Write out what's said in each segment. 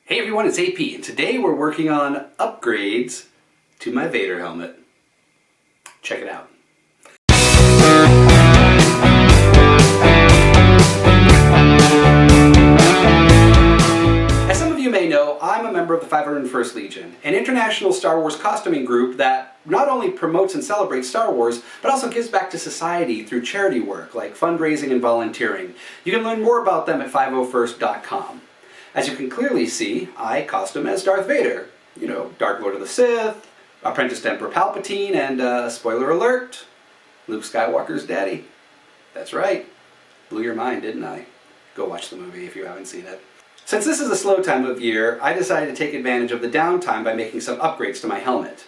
Hey everyone, it's AP, and today we're working on upgrades to my Vader helmet. Check it out. As some of you may know, I'm a member of the 501st Legion, an international Star Wars costuming group that not only promotes and celebrates Star Wars, but also gives back to society through charity work like fundraising and volunteering. You can learn more about them at 501st.com. As you can clearly see, I costume as Darth Vader. You know, Dark Lord of the Sith, Apprentice to Emperor Palpatine, and, spoiler alert, Luke Skywalker's daddy. That's right. Blew your mind, didn't I? Go watch the movie if you haven't seen it. Since this is a slow time of year, I decided to take advantage of the downtime by making some upgrades to my helmet.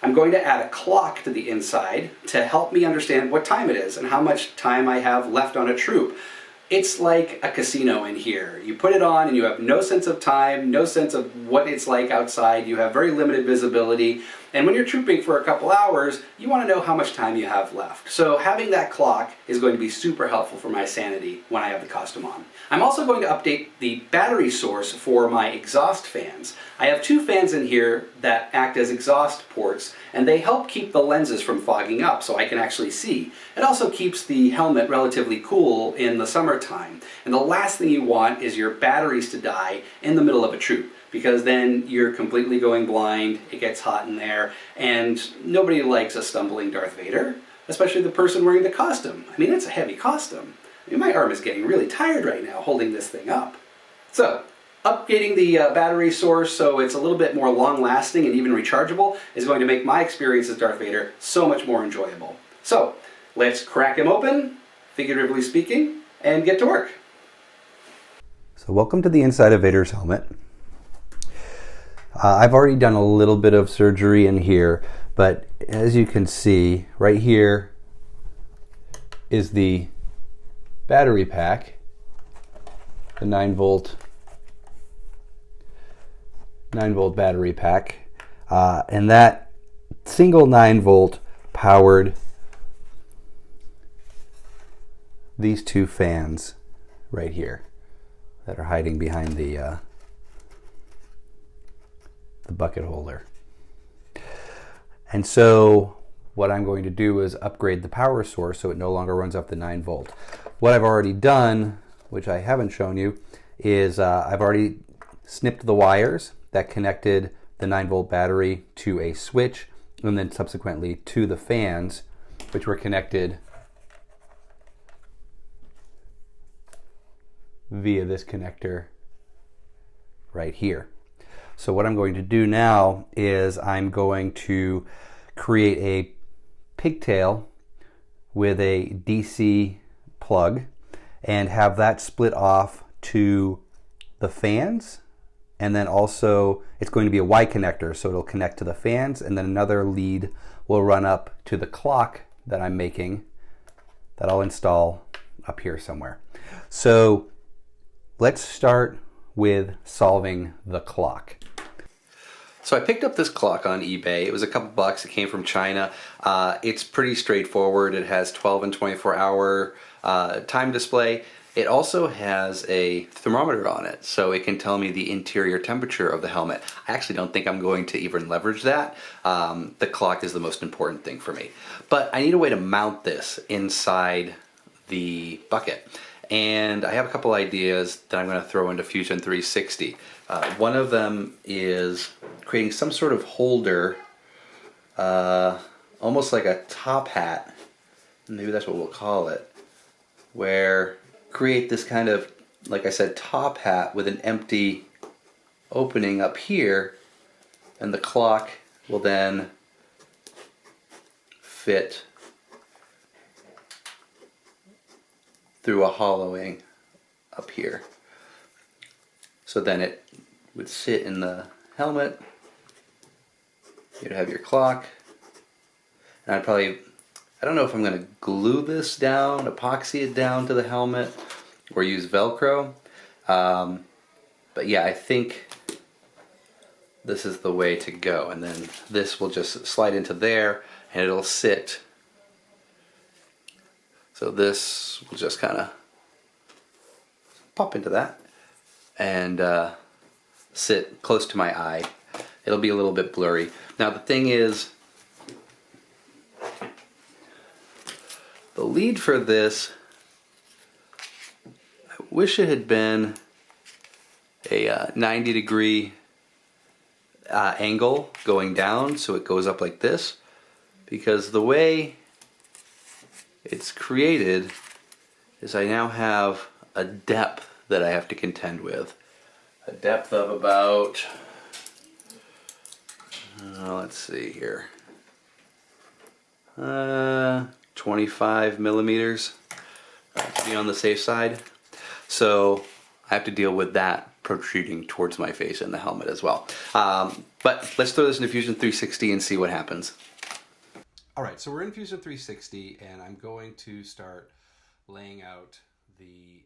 I'm going to add a clock to the inside to help me understand what time it is and how much time I have left on a troop. It's like a casino in here. You put it on and you have no sense of time, no sense of what it's like outside. You have very limited visibility. And when you're trooping for a couple hours, you want to know how much time you have left. So having that clock is going to be super helpful for my sanity when I have the costume on. I'm also going to update the battery source for my exhaust fans. I have two fans in here that act as exhaust ports, and they help keep the lenses from fogging up so I can actually see. It also keeps the helmet relatively cool in the summertime. And the last thing you want is your batteries to die in the middle of a troop, because then you're completely going blind, it gets hot in there, and nobody likes a stumbling Darth Vader, especially the person wearing the costume. I mean, it's a heavy costume. I mean, my arm is getting really tired right now holding this thing up. So, updating the battery source so it's a little bit more long-lasting and even rechargeable is going to make my experience as Darth Vader so much more enjoyable. So, let's crack him open, figuratively speaking, and get to work. So welcome to the inside of Vader's helmet. I've already done a little bit of surgery in here, but as you can see, right here is the battery pack, the 9 volt battery pack, and that single 9 volt powered these two fans right here that are hiding behind the bucket holder. And so what I'm going to do is upgrade the power source so it no longer runs off the 9 volt. What I've already done, which I haven't shown you, is I've already snipped the wires that connected the 9 volt battery to a switch and then subsequently to the fans, which were connected via this connector right here. So what I'm going to do now is I'm going to create a pigtail with a DC plug and have that split off to the fans, and then also it's going to be a Y connector, so it'll connect to the fans, and then another lead will run up to the clock that I'm making that I'll install up here somewhere. So let's start with solving the clock. So I picked up this clock on eBay. It was a couple bucks. It came from China. It's pretty straightforward. It has 12 and 24 hour time display. It also has a thermometer on it, so it can tell me the interior temperature of the helmet. I actually don't think I'm going to even leverage that. The clock is the most important thing for me. But I need a way to mount this inside the bucket. And I have a couple ideas that I'm going to throw into Fusion 360. One of them is creating some sort of holder, almost like a top hat, maybe that's what we'll call it, where create this kind of, like I said, top hat with an empty opening up here, and the clock will then fit through a hollowing up here. So then it would sit in the helmet. You'd have your clock. And I don't know if I'm going to glue this down, epoxy it down to the helmet, or use Velcro. But yeah, I think this is the way to go. And then this will just slide into there and it'll sit. So this will just kind of pop into that. And sit close to my eye. It'll be a little bit blurry. Now the thing is, the lead for this, I wish it had been a 90-degree angle going down, so it goes up like this, because the way it's created is I now have a depth that I have to contend with. A depth of about, let's see here, 25 millimeters to be on the safe side. So I have to deal with that protruding towards my face in the helmet as well. But let's throw this into Fusion 360 and see what happens. All right, so we're in Fusion 360 and I'm going to start laying out the...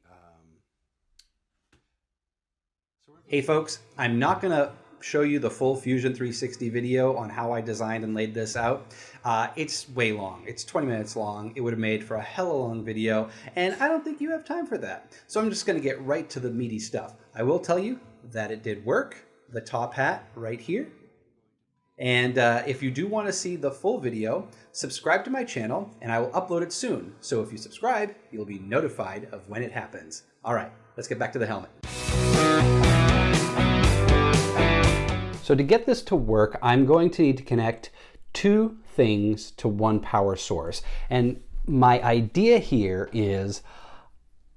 Hey folks, I'm not going to show you the full Fusion 360 video on how I designed and laid this out. It's way long. It's 20 minutes long. It would have made for a hella long video, and I don't think you have time for that. So I'm just going to get right to the meaty stuff. I will tell you that it did work. The top hat right here. And if you do want to see the full video, subscribe to my channel and I will upload it soon. So if you subscribe, you'll be notified of when it happens. All right, let's get back to the helmet. So to get this to work, I'm going to need to connect two things to one power source. And my idea here is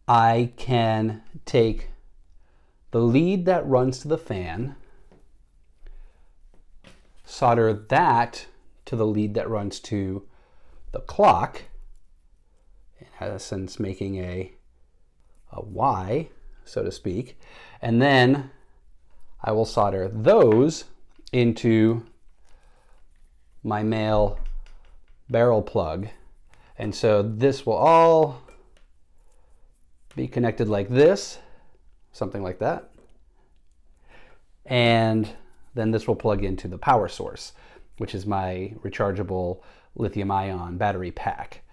I can take the lead that runs to the fan, solder that to the lead that runs to the clock, in essence making a Y, so to speak, and then I will solder those into my male barrel plug. And so this will all be connected like this, something like that. And then this will plug into the power source, which is my rechargeable lithium-ion battery pack.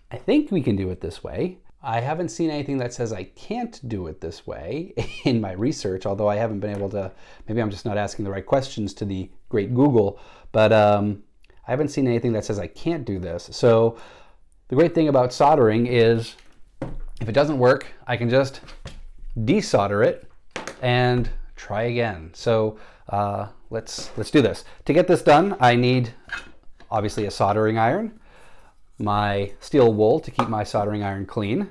I think we can do it this way. I haven't seen anything that says I can't do it this way in my research, although I haven't been able to, maybe I'm just not asking the right questions to the great Google, but I haven't seen anything that says I can't do this. So the great thing about soldering is if it doesn't work, I can just desolder it and try again. So let's do this. To get this done, I need obviously a soldering iron, my steel wool to keep my soldering iron clean.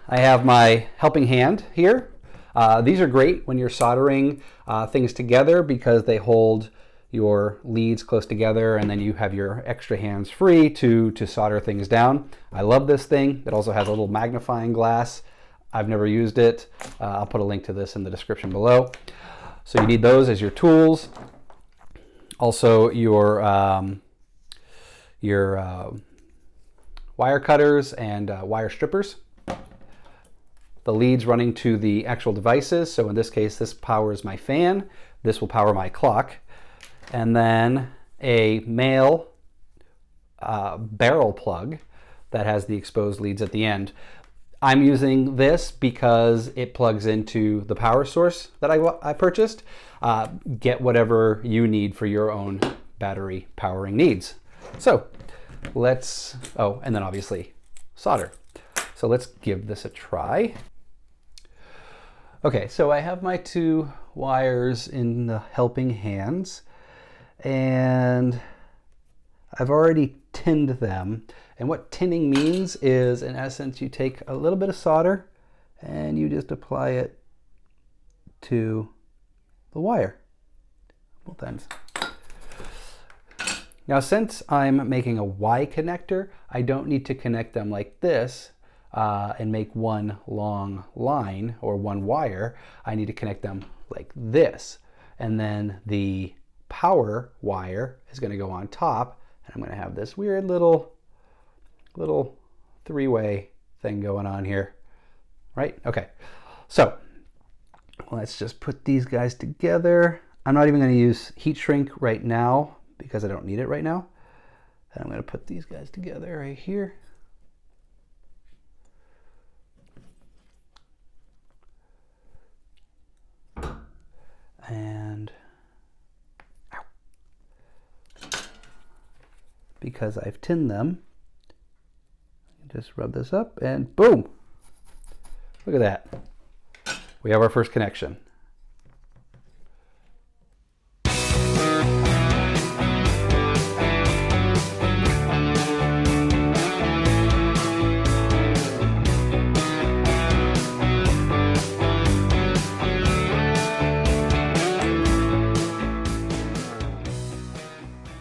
I have my helping hand here. These are great when you're soldering things together because they hold your leads close together and then you have your extra hands free to solder things down. I love this thing. It also has a little magnifying glass. I've never used it. I'll put a link to this in the description below. So you need those as your tools. Also your wire cutters and wire strippers. The leads running to the actual devices. So in this case, this powers my fan. This will power my clock. And then a male barrel plug that has the exposed leads at the end. I'm using this because it plugs into the power source that I purchased. Get whatever you need for your own battery powering needs. So let's, oh, and then obviously solder. So let's give this a try. Okay, so I have my two wires in the helping hands and I've already tinned them. And what tinning means is, in essence, you take a little bit of solder and you just apply it to the wire, both ends. Now, since I'm making a Y connector, I don't need to connect them like this and make one long line or one wire. I need to connect them like this. And then the power wire is going to go on top, and I'm going to have this weird little three-way thing going on here, right? Okay, so let's just put these guys together. I'm not even going to use heat shrink right now because I don't need it right now. And I'm going to put these guys together right here. because I've tinned them. Just rub this up and boom! Look at that. We have our first connection.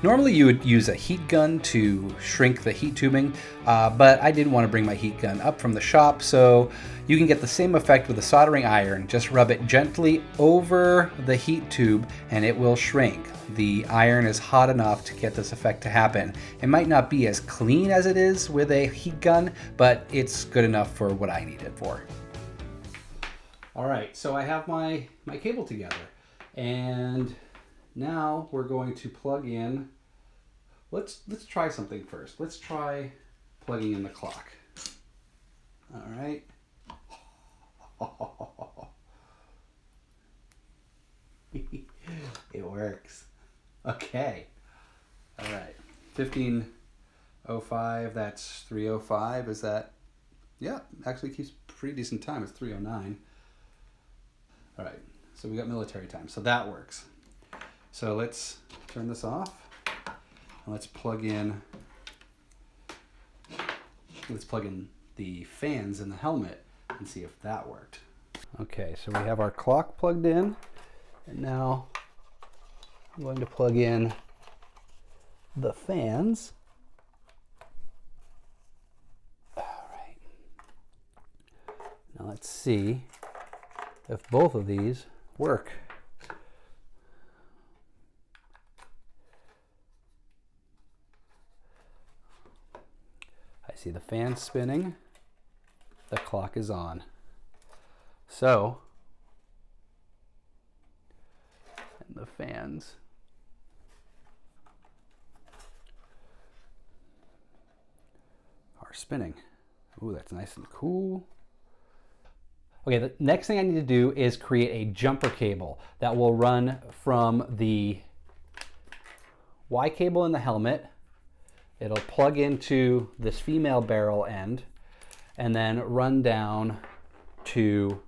Normally you would use a heat gun to shrink the heat tubing, but I didn't want to bring my heat gun up from the shop, so you can get the same effect with a soldering iron. Just rub it gently over the heat tube and it will shrink. The iron is hot enough to get this effect to happen. It might not be as clean as it is with a heat gun, but it's good enough for what I need it for. All right, so I have my cable together, and now we're going to plug in. Let's try something first. Let's try plugging in the clock. All right. It works. Okay. All right. 15:05. That's 3:05. Is that? Yeah. Actually keeps pretty decent time. It's 3:09. All right. So we got military time. So that works. So let's turn this off. And let's plug in the fans in the helmet and see if that worked. Okay, so we have our clock plugged in, and now I'm going to plug in the fans. All right. Now let's see if both of these work. See the fan spinning, the clock is on. So, and the fans are spinning. Ooh, that's nice and cool. Okay, the next thing I need to do is create a jumper cable that will run from the Y cable in the helmet. It'll plug into this female barrel end and then run down to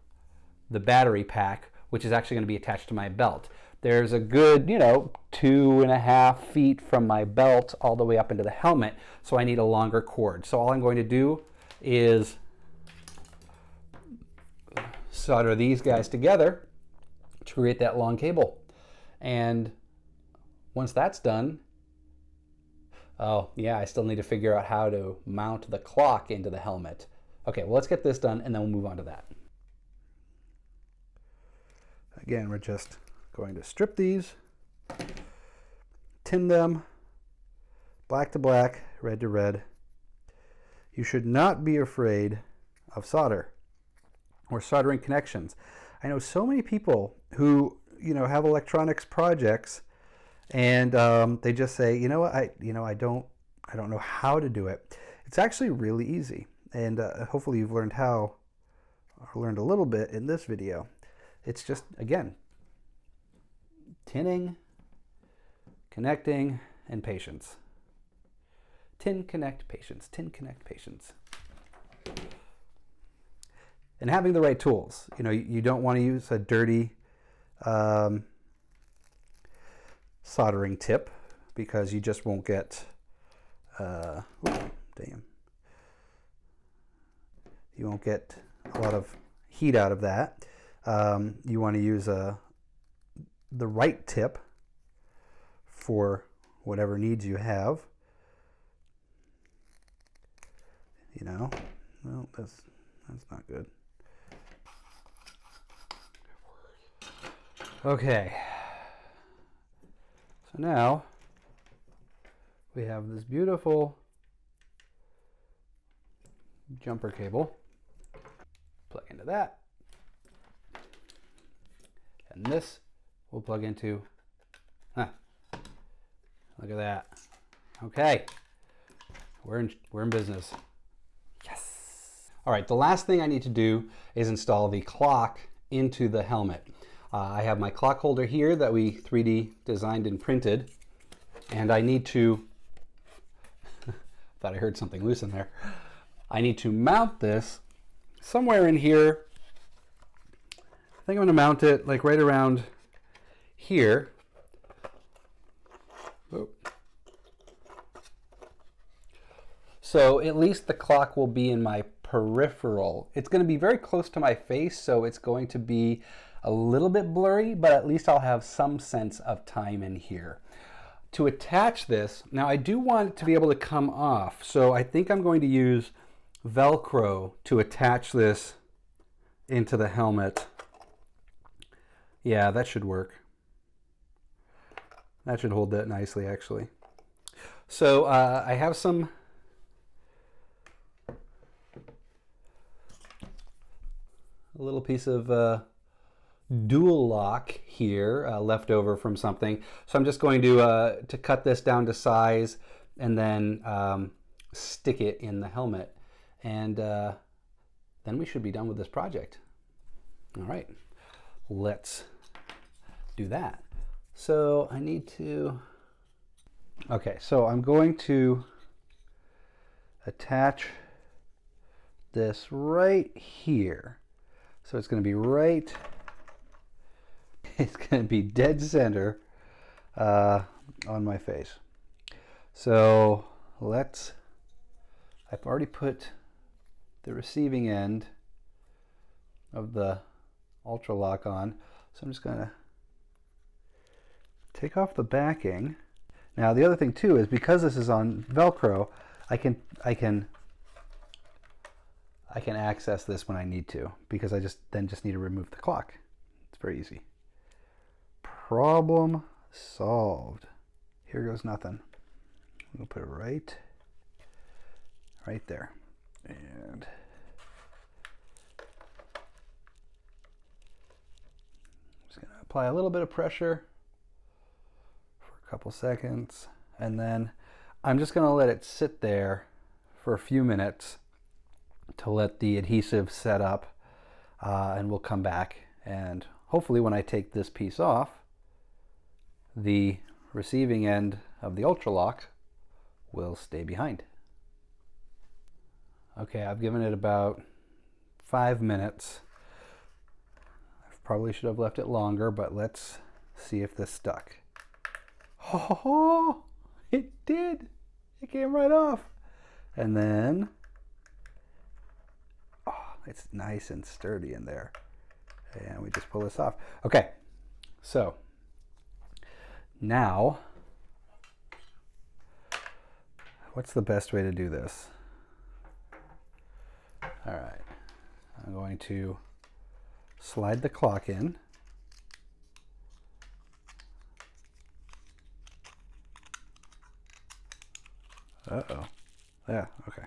the battery pack, which is actually going to be attached to my belt. There's a good, 2.5 feet from my belt all the way up into the helmet, so I need a longer cord. So all I'm going to do is solder these guys together to create that long cable. And once that's done, oh, yeah, I still need to figure out how to mount the clock into the helmet. Okay, well, let's get this done, and then we'll move on to that. Again, we're just going to strip these, tin them, black to black, red to red. You should not be afraid of solder or soldering connections. I know so many people who, have electronics projects, and they just say, I don't know how to do it. It's actually really easy, and hopefully you've learned how, or learned a little bit in this video. It's just, again, tinning, connecting, and patience. Tin, connect, patience. Tin, connect, patience. And having the right tools. You don't want to use a dirty soldering tip, because you just won't get you won't get a lot of heat out of that. You want to use the right tip for whatever needs you have. Well, that's not good. Okay. So now we have this beautiful jumper cable. Plug into that. And this will plug into, look at that. Okay. We're in business. Yes. All right, the last thing I need to do is install the clock into the helmet. I have my clock holder here that we 3D designed and printed, and I need to Thought I heard something loose in there. I need to mount this somewhere in here. I think I'm going to mount it like right around here. Oh. So at least the clock will be in my peripheral. It's going to be very close to my face, so it's going to be a little bit blurry, but at least I'll have some sense of time in here. To attach this, now I do want it to be able to come off, so I think I'm going to use Velcro to attach this into the helmet. Yeah, that should work. That should hold that nicely, actually. So I have a little piece of dual lock here left over from something. So I'm just going to cut this down to size and then stick it in the helmet. And then we should be done with this project. All right, let's do that. So I need to, okay, so I'm going to attach this right here. So it's going to be right, it's going to be dead center on my face. So I've already put the receiving end of the Ultra Lock on. So I'm just going to take off the backing. Now the other thing too is because this is on Velcro, I can access this when I need to, because I just need to remove the clock. It's very easy. Problem solved. Here goes nothing. We'll put it right there. And I'm just going to apply a little bit of pressure for a couple seconds, and then I'm just going to let it sit there for a few minutes to let the adhesive set up, and we'll come back, and hopefully when I take this piece off, the receiving end of the Ultra Lock will stay behind. Okay, I've given it about 5 minutes. I probably should have left it longer, but let's see if this stuck. Oh, it did. It came right off. And then, oh, it's nice and sturdy in there. And we just pull this off. Okay, so now, what's the best way to do this? All right, I'm going to slide the clock in. Uh-oh. Yeah, okay.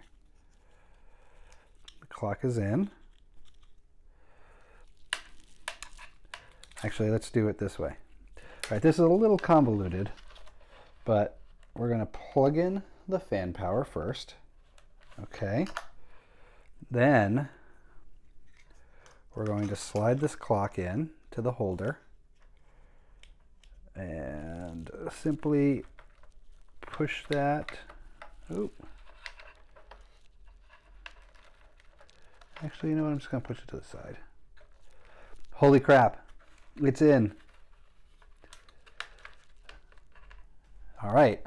The clock is in. Actually, let's do it this way. All right, this is a little convoluted, but we're going to plug in the fan power first. Okay. Then we're going to slide this clock in to the holder and simply push that. Oop. Actually, you know what? I'm just going to push it to the side. Holy crap. It's in. All right.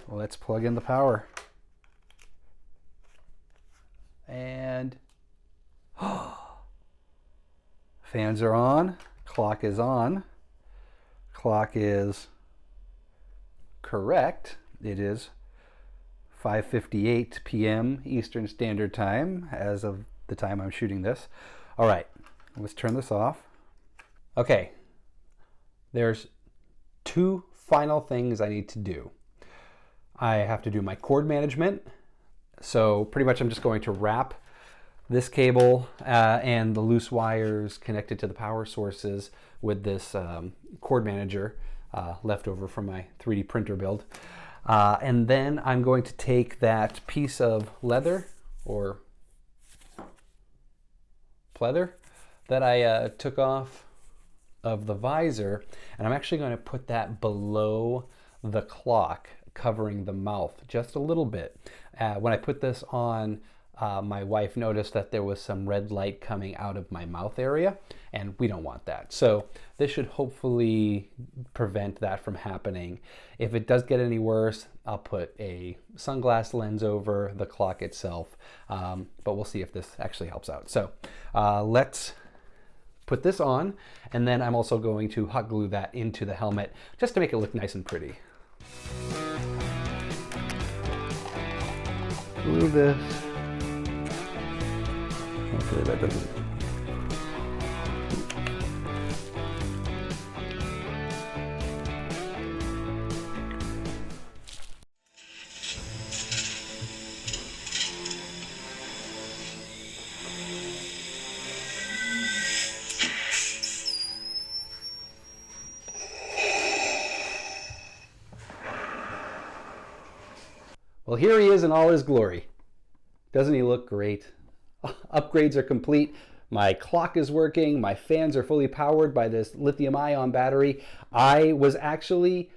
Let's plug in the power. And fans are on. Clock is on. Clock is correct. It is 5:58 p.m. Eastern Standard Time as of the time I'm shooting this. All right, let's turn this off. Okay, there's 2 final things I need to do. I have to do my cord management. So pretty much I'm just going to wrap this cable and the loose wires connected to the power sources with this cord manager left over from my 3D printer build. And then I'm going to take that piece of leather or pleather that I took off of the visor, and I'm actually going to put that below the clock, covering the mouth just a little bit. When I put this on, my wife noticed that there was some red light coming out of my mouth area, and we don't want that. So this should hopefully prevent that from happening. If it does get any worse, I'll put a sunglass lens over the clock itself, but we'll see if this actually helps out. So let's put this on, and then I'm also going to hot glue that into the helmet just to make it look nice and pretty. Glue this. Hopefully that doesn't. Well, here he is in all his glory. Doesn't he look great? Upgrades are complete. My clock is working. My fans are fully powered by this lithium-ion battery. I was actually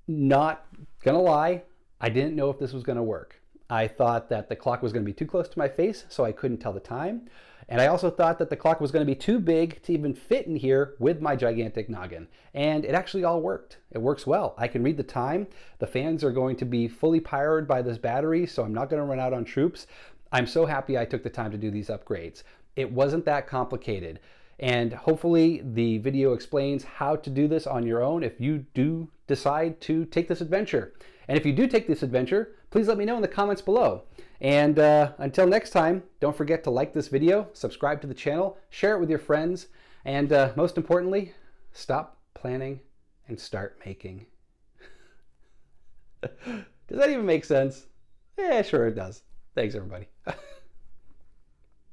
not gonna lie. I didn't know if this was gonna work. I thought that the clock was gonna be too close to my face, so I couldn't tell the time. And I also thought that the clock was gonna be too big to even fit in here with my gigantic noggin. And it actually all worked. It works well. I can read the time. The fans are going to be fully powered by this battery, so I'm not gonna run out on troops. I'm so happy I took the time to do these upgrades. It wasn't that complicated. And hopefully the video explains how to do this on your own if you do decide to take this adventure. And if you do take this adventure, please let me know in the comments below. And until next time, don't forget to like this video, subscribe to the channel, share it with your friends, and most importantly, stop planning and start making. Does that even make sense? Yeah, sure it does. Thanks, everybody.